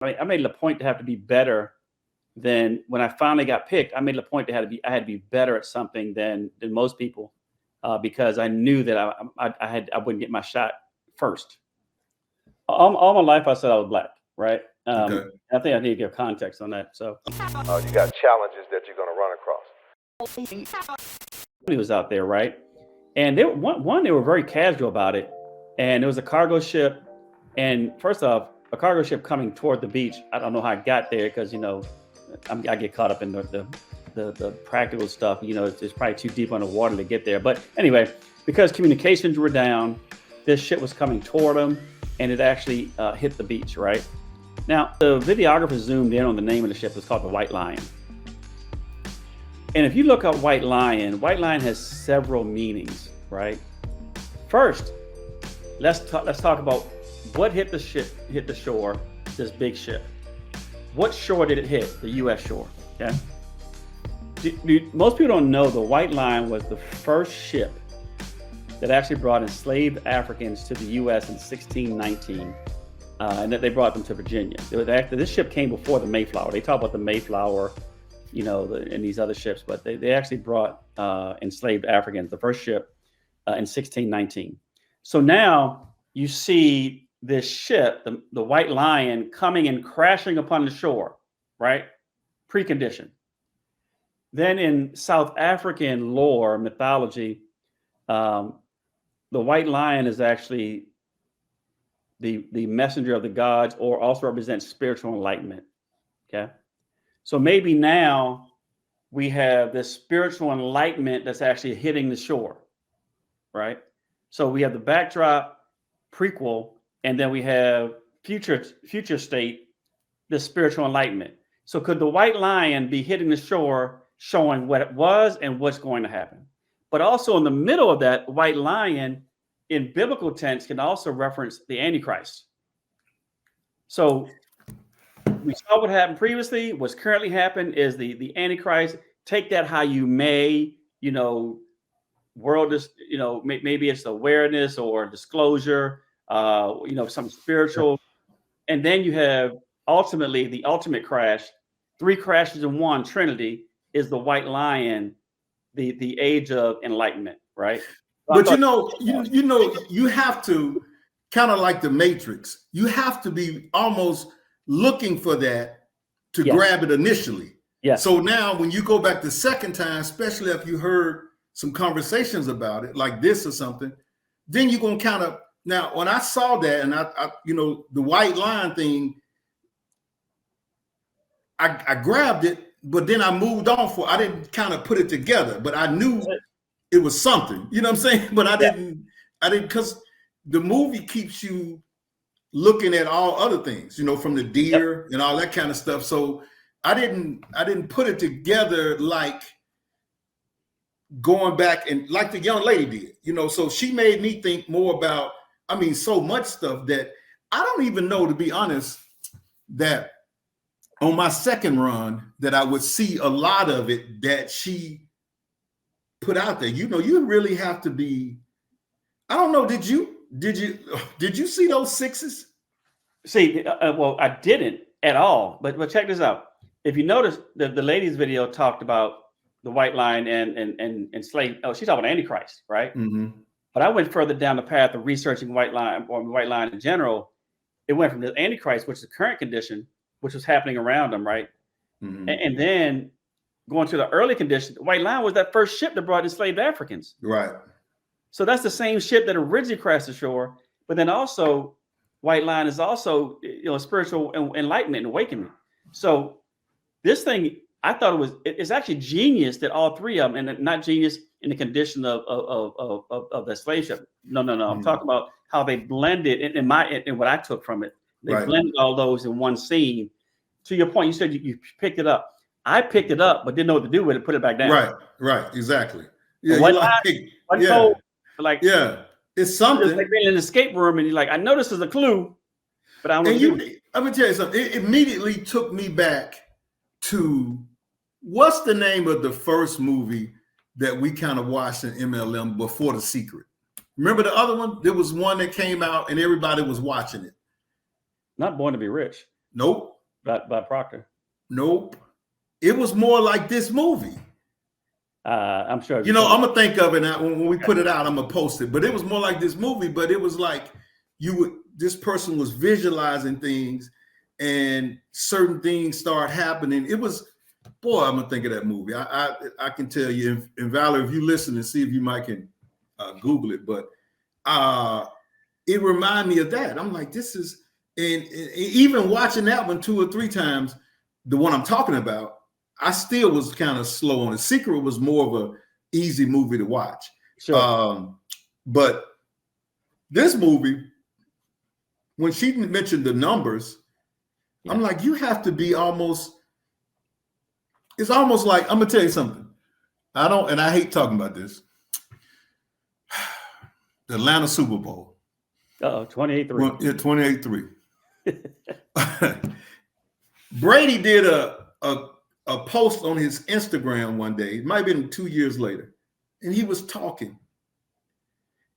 I made it a point to have to be better than when I finally got picked. I made it a point to I had to be better at something than most people, because I knew that I wouldn't get my shot first. All my life I said I was black, right? Okay. I think I need to give context on that. So you got challenges that you're going to run across. he was out there, right? And they were very casual about it. And it was a cargo ship. And first off, a cargo ship coming toward the beach. I don't know how I got there because, I get caught up in the practical stuff. It's probably too deep underwater to get there. But anyway, because communications were down, this ship was coming toward them, and it actually hit the beach, right? Now, the videographer zoomed in on the name of the ship. It's called the White Lion. And if you look up White Lion has several meanings, right? First, let's talk about what hit the shore, this big ship. What shore did it hit? The U.S. shore, okay? Most people don't know the White Lion was the first ship that actually brought enslaved Africans to the U.S. in 1619, and that they brought them to Virginia. This ship came before the Mayflower. They talk about the Mayflower, and these other ships, but they actually brought enslaved Africans, the first ship, in 1619. So now you see this ship, the White Lion, coming and crashing upon the shore, right? Precondition. Then in South African lore, mythology, the White Lion is actually the messenger of the gods, or also represents spiritual enlightenment. Okay. So maybe now we have this spiritual enlightenment that's actually hitting the shore, right? So we have the backdrop, prequel, and then we have future state, the spiritual enlightenment. So could the White Lion be hitting the shore, showing what it was and what's going to happen? But also in the middle of that, White Lion in biblical tense can also reference the Antichrist. So we saw what happened previously. What's currently happened is the Antichrist. Take that how you may, world is, maybe it's awareness or disclosure, some spiritual. And then you have ultimately the ultimate crash, 3 crashes in one, Trinity, is the White Lion, the age of enlightenment, right? So but you have to, kind of like the Matrix, you have to be almost looking for that to grab it initially. Yeah. So now when you go back the second time, especially if you heard some conversations about it like this or something, then you're going to kind of, now when I saw that and I the White Lion thing, I grabbed it, but then I moved on I didn't kind of put it together, but I knew it was something, you know what I'm saying? But I didn't, because the movie keeps you looking at all other things, from the deer and all that kind of stuff. So I didn't put it together like going back and like the young lady did, so she made me think more about, so much stuff that I don't even know, to be honest, that on my second run that I would see a lot of it that she put out there. You really have to be, I don't know, did you see those 6s? See, well, I didn't at all, but check this out. If you notice, the lady's video talked about the White Lion and slave. Oh, she's talking about Antichrist, right? Mm-hmm. But I went further down the path of researching White Lion or White Lion in general. It went from the Antichrist, which is the current condition, which was happening around them, right? Mm-hmm. And then going to the early condition, the White Lion was that first ship that brought enslaved Africans. Right. So that's the same ship that originally crashed ashore, but then also White Lion is also, spiritual enlightenment and awakening. So this thing, I thought it's actually genius that all 3 of them, and not genius in the condition of the slave ship. No. Mm-hmm. I'm talking about how they blended in what I took from it. They blended all those in one scene. To your point, you said you picked it up. I picked it up, but didn't know what to do with it. Put it back down. Right, exactly. Yeah, it's something. It's like being in an escape room, and you're like, I know this is a clue, but I don't know. I'm gonna tell you something. It immediately took me back to what's the name of the first movie that we kind of watched in MLM before The Secret? Remember the other one? There was one that came out and everybody was watching it. Not Born to Be Rich. Nope. By Proctor. Nope. It was more like this movie. I'm sure. You know, I'm gonna think of it now. When we put it out, I'm gonna post it. But it was more like this movie. But it was like this person was visualizing things, and certain things start happening. It was, boy, I'm gonna think of that movie. I can tell you, and Valerie, if you listen and see if you might can Google it. But it reminded me of that. I'm like, this is, and even watching that one 2 or 3 times, the one I'm talking about, I still was kind of slow on it. Secret was more of a easy movie to watch. Sure. But this movie, when she mentioned the numbers, yeah. I'm like, you have to be almost, it's almost like, I'm gonna tell you something. And I hate talking about this. The Atlanta Super Bowl. 28-3. Yeah, 28-3. Brady did a post on his Instagram one day. It might have been 2 years later. And he was talking.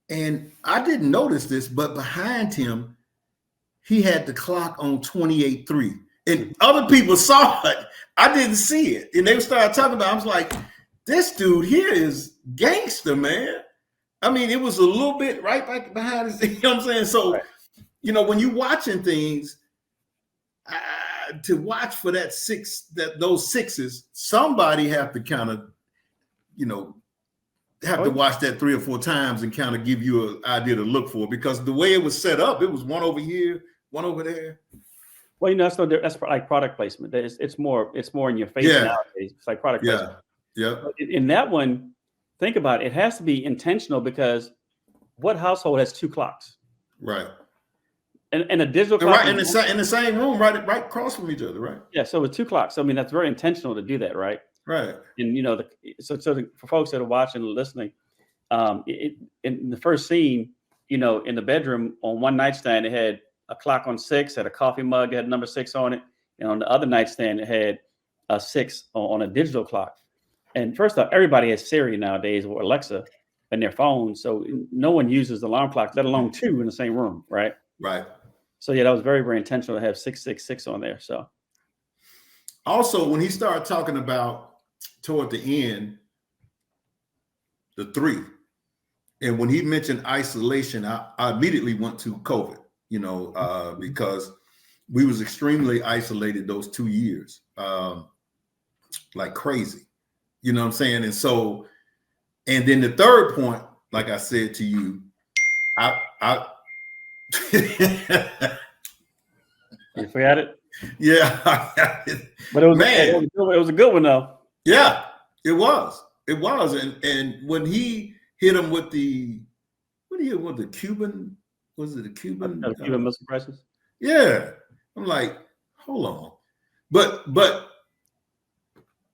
And I didn't notice this, but behind him, he had the clock on 28-3. And other people saw it. I didn't see it. And they started talking about it. I was like, this dude here is gangster, man. I mean, it was a little bit right back behind his, you know what I'm saying? So, right. You know, when you're watching things, to watch for those sixes, somebody have to kind of, you know, to watch that 3 or 4 times and kind of give you an idea to look for, because the way it was set up, it was one over here, one over there. Well, you know, that's like product placement. It's more in your face nowadays. It's like product placement. Yeah. In that one, think about it. It has to be intentional, because what household has 2 clocks? Right. And a digital clock, right in the same room, right across from each other, right? Yeah, so with 2 clocks, I mean, that's very intentional to do that, right? Right. And you know, for folks that are watching and listening, in the first scene, you know, in the bedroom on one nightstand, it had a clock on 6, had a coffee mug, it had number 6 on it, and on the other nightstand, it had a 6 on a digital clock. And first off, everybody has Siri nowadays or Alexa in their phone, so no one uses the alarm clock, let alone 2 in the same room, right? Right. So yeah, that was very, very intentional to have 666 on there. So also, when he started talking about toward the end, the 3, and when he mentioned isolation, I immediately went to COVID, you know, because we was extremely isolated those 2 years, like crazy, you know what I'm saying? And so, and then the third point, like I said to you, you forgot it? Yeah. But it was a good one though. Yeah, it was. And when he hit him with the Cuban, was it a Cuban? Cuban Missile Crisis? Yeah. I'm like, hold on. But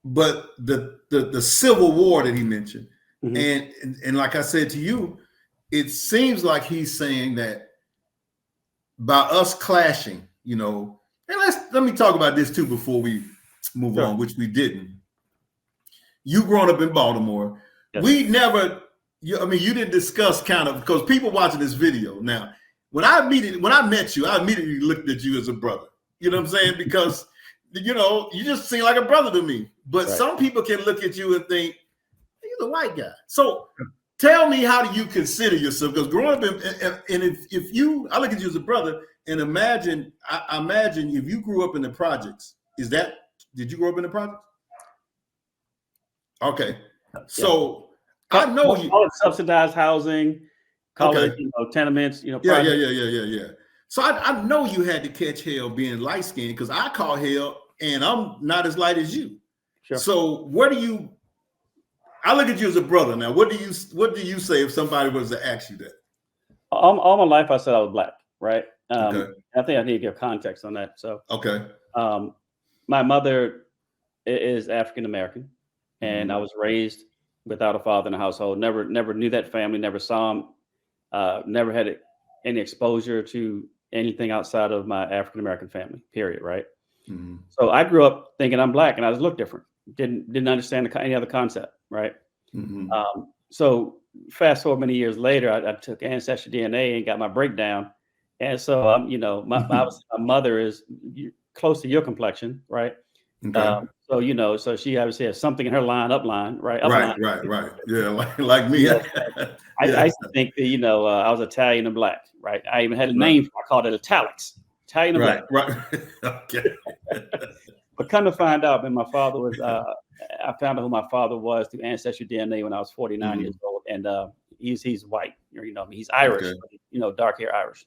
the Civil War that he mentioned, mm-hmm. and like I said to you, it seems like he's saying that by us clashing, you know, and let me talk about this too before we move on, which we didn't. You growing up in Baltimore, we never, you didn't discuss kind of, because people watching this video now, when I met you, I immediately looked at you as a brother. You know what I'm saying? Because, you know, you just seem like a brother to me. But some people can look at you and think, he's a white guy. So tell me, how do you consider yourself? Because growing up I look at you as a brother, and I imagine if you grew up in the projects, did you grow up in the projects? Okay. So I know you all subsidized housing, college, you know, tenements, you know. Yeah. So I know you had to catch hell being light skinned, because I call hell and I'm not as light as you. Sure. So I look at you as a brother now. What do you say if somebody was to ask you that? All my life I said I was black, right? Okay. I think I need to give context on that. So okay. My mother is African American, and I was raised without a father in the household. Never knew that family. Never saw him. Never had any exposure to anything outside of my African American family. Period. Right. Mm-hmm. So I grew up thinking I'm black, and I just looked different. Didn't understand any other concept. Right. Mm-hmm. So fast forward many years later, I took ancestry DNA and got my breakdown. And so, you know, my mother is close to your complexion, right? Okay. So so she obviously has something in her upline, right? Right. Yeah, like me. Yeah. I Yeah. used to think that I was Italian and black, right? I even had a Right. name. I called it italics, Italian and black. Right. Okay. But come to find out, man, my father was. I found out who my father was through ancestry DNA when I was 49 years old, and he's white. He's Irish, Okay. but, dark hair Irish.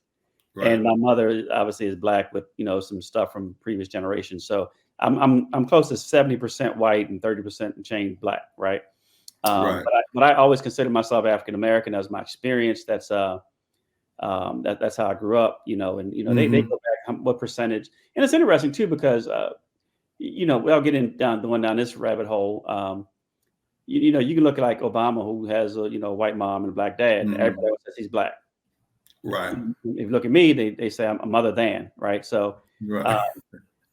Right. And my mother obviously is black with some stuff from previous generations. So I'm close to 70% white and 30% and change black, right? Right. But I always consider myself African American. That's my experience. That's how I grew up. And they go back what percentage. And it's interesting too because without getting going down this rabbit hole. You can look at like Obama, who has a white mom and a black dad. Mhm. Everybody else says he's black. Right. If you look at me, they say I'm a mother than, right? So Right.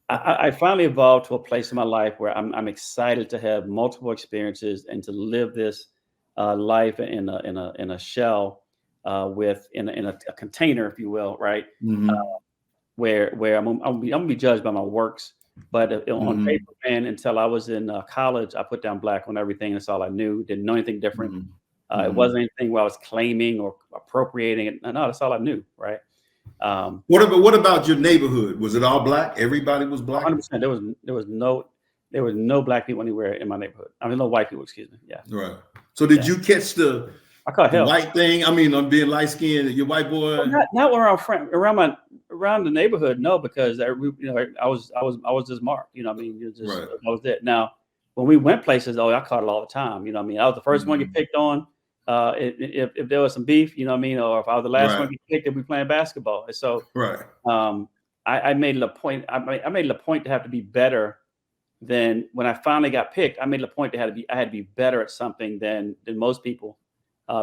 I finally evolved to a place in my life where I'm excited to have multiple experiences and to live this life in a shell in a container, if you will, right? Mhm. Where I'm gonna be judged by my works. But on paper, man, until I was in college, I put down black on everything. That's all I knew. Didn't know anything different. It wasn't anything where I was claiming or appropriating it. No, that's all I knew, right? What about your neighborhood? Was it all black? Everybody was black? 100%. There was no black people anywhere in my neighborhood. I mean, no white people. Excuse me. Yeah. Right. So did you catch the I caught hell. white thing? I mean, I'm being light skinned. Your white boy. Well, not around the neighborhood. No, because I was just marked. I mean, Right. that was it. Now, when we went places, I caught it all the time. I mean, I was the first one you picked on. If there was some beef, or if I was the last one you picked, if we playing basketball. And so, Right. I made it a point. I made it a point to have to be better than when I finally got picked. I made it a point I had to be better at something than most people,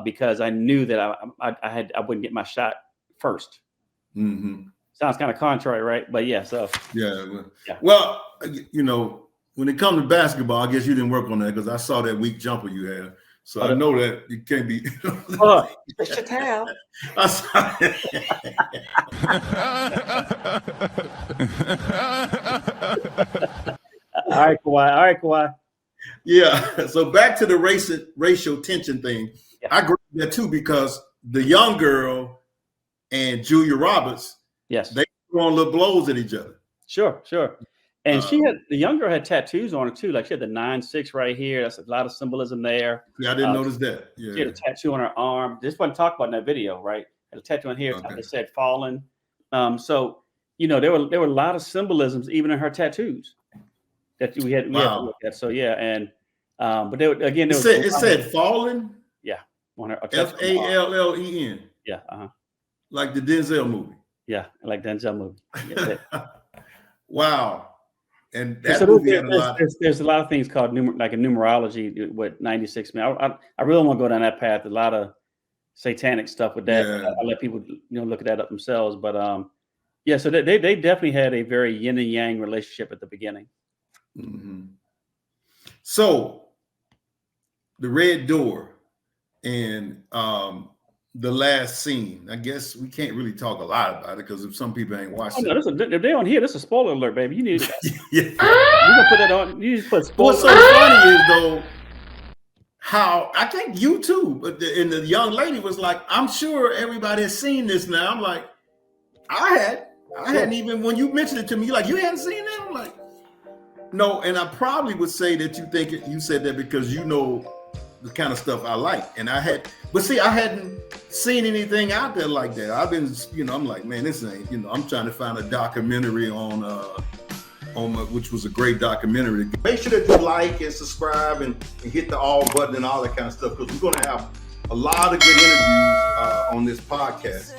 because I knew that I wouldn't get my shot first. Mm-hmm. Sounds kind of contrary, right? But yeah. So yeah. Well, when it comes to basketball, I guess you didn't work on that because I saw that weak jumper you had. So I know that you can't be. It's your towel. All right, Kawhi. Yeah. So back to the racial tension thing. Yeah. I agree with that too because the young girl and Julia Roberts, yes, they throwing little blows at each other. Sure. And the young girl had tattoos on her too. Like she had the 9-6 right here. That's a lot of symbolism there. Yeah, I didn't notice that. Yeah. She had a tattoo on her arm. This wasn't talked about in that video, right? Had a tattoo on here. Okay. It said "fallen." So there were a lot of symbolisms even in her tattoos that we had to look at. So yeah, and but there it said "fallen." Yeah, on her FALLEN. Yeah. Like the Denzel movie. Yeah, like Denzel movie. Yeah, wow. And that movie had a lot. There's a lot of things called like a numerology with 96. Man, I really want to go down that path. A lot of satanic stuff with that. Yeah. I let people look at that up themselves. But so they definitely had a very yin and yang relationship at the beginning. Mm-hmm. So the red door and the last scene. I guess we can't really talk a lot about it because if some people ain't watched it. If they're on here, this is a spoiler alert, baby. You need you can put that on. You just put spoiler. What's so funny is though how I think you too, but the young lady was like, I'm sure everybody has seen this now. I'm like, I hadn't even, when you mentioned it to me, you're like, you hadn't seen that? I'm like, no, and I probably would say that you said that because you know the kind of stuff I like. And I hadn't seen anything out there like that. I've been, I'm like, man, this ain't, I'm trying to find a documentary on which was a great documentary. Make sure that you like and subscribe and hit the all button and all that kind of stuff, because we're going to have a lot of good interviews on this podcast.